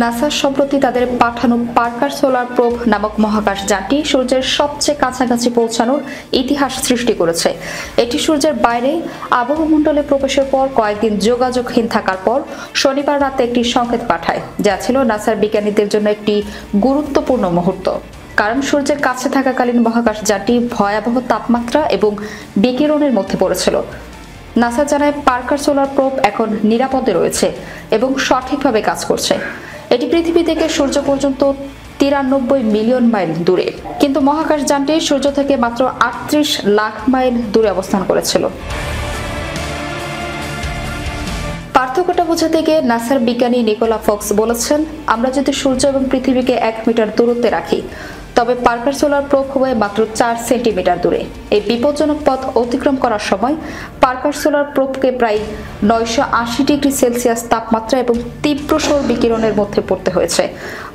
NASA সম্প্রতি তাদের পাঠানো পার্কার সোলার প্রোব নামক মহাকাশ যানটি সূর্যের সবচেয়ে কাছাকাছি পৌঁছানোর ইতিহাস সৃষ্টি করেছে। এটি সূর্যের বাইরে আবহমণ্ডলে প্রবেশের পর কয়েকদিন যোগাযোগহীন থাকার পর শনিবার রাতে একটি সংকেত পাঠায়, যা ছিল নাসার বিজ্ঞানীদের জন্য একটি গুরুত্বপূর্ণ মুহূর্ত। কারণ সূর্যের কাছে থাকাকালীন মহাকাশ যানটি ভয়াবহ তাপমাত্রা এবং বিকিরণের মধ্যে পড়েছিল। নাসা জানায় পার্কার সোলার প্রোব এখন নিরাপদে রয়েছে এবং সঠিকভাবে কাজ করছে। এটি পৃথিবী থেকে সূর্য পর্যন্ত 93 মিলিয়ন মাইল দূরে, কিন্তু মহাকাশ যানটি সূর্য থেকে মাত্র 38 লাখ মাইল দূরে অবস্থান করেছিল। পার্থক্যটা বোঝাতে গিয়ে নাসার বিজ্ঞানী নিকোলা ফক্স বলেছেন, আমরা যদি সূর্য এবং পৃথিবীকে 1 মিটার দূরত্বে রাখি, তবে পার্কার সোলার প্রোব হবে মাত্র 4 সেন্টিমিটার দূরে। এই বিপজ্জনক পথ অতিক্রম করার সময় পার্কার সোলার প্রোবকে প্রায় 980 ডিগ্রি সেলসিয়াস তাপমাত্রা এবং তীব্র সৌর বিকিরণের মধ্যে পড়তে হয়েছে।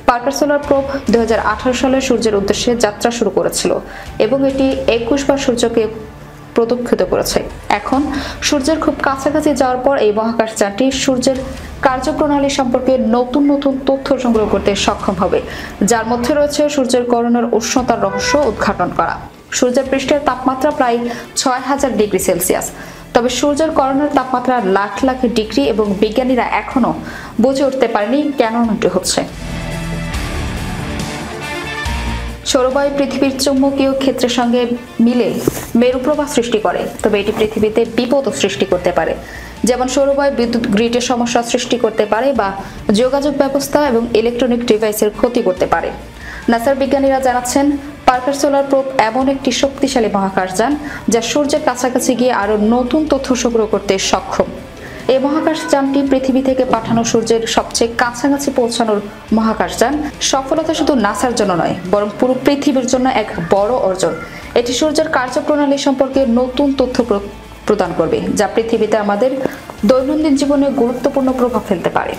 পার্কার সোলার প্রোব 2018 সালে সূর্যের উদ্দেশ্যে যাত্রা শুরু করেছিল এবং এটি 21 বার সূর্যকে প্রদক্ষিণ করেছে। এখন সূর্যের খুব কাছাকাছি যাওয়ার পর এই মহাকাশ যানটি সূর্যের কার্যপ্রণালী সম্পর্কে নতুন নতুন তথ্য সংগ্রহ করতে সক্ষম হবে, যার মধ্যে রয়েছে সূর্যের গড়নের উষ্ণতার রহস্য উদ্ঘাটন করা। সূর্যের পৃষ্ঠের তাপমাত্রা প্রায় 6000 ডিগ্রি সেলসিয়াস, তবে সূর্যের গড়নের তাপমাত্রা লাখ লাখ ডিগ্রি এবং বিজ্ঞানীরা এখনো বুঝে উঠতে পারেনি কেন এমনটি হচ্ছে। সৌরবায়ু পৃথিবীর চৌম্বকীয় ক্ষেত্রের সঙ্গে মিলে মেরুপ্রবাহ সৃষ্টি করে, তবে এটি পৃথিবীতে বিপদও সৃষ্টি করতে পারে, যেমন সৌরবায়ু বিদ্যুৎ গ্রিডের সমস্যা সৃষ্টি করতে পারে বা যোগাযোগ ব্যবস্থা এবং ইলেকট্রনিক ডিভাইসের ক্ষতি করতে পারে। নাসার বিজ্ঞানীরা জানাচ্ছেন, পার্কার সোলার প্রোব এমন একটি শক্তিশালী মহাকাশ যান যা সূর্যের কাছাকাছি গিয়ে আরও নতুন তথ্য সংগ্রহ করতে সক্ষম। এই মহাকাশ যানটি পৃথিবী থেকে পাঠানো সূর্যের সবচেয়ে কাছাকাছি পৌঁছানোর মহাকাশ যান। সফলতা শুধু নাসার জন্য নয়, বরং পুরো পৃথিবীর জন্য এক বড় অর্জন। এটি সূর্যের কার্যপ্রণালী সম্পর্কে নতুন তথ্য প্রদান করবে, যা পৃথিবীতে আমাদের দৈনন্দিন জীবনে গুরুত্বপূর্ণ প্রভাব ফেলতে পারে।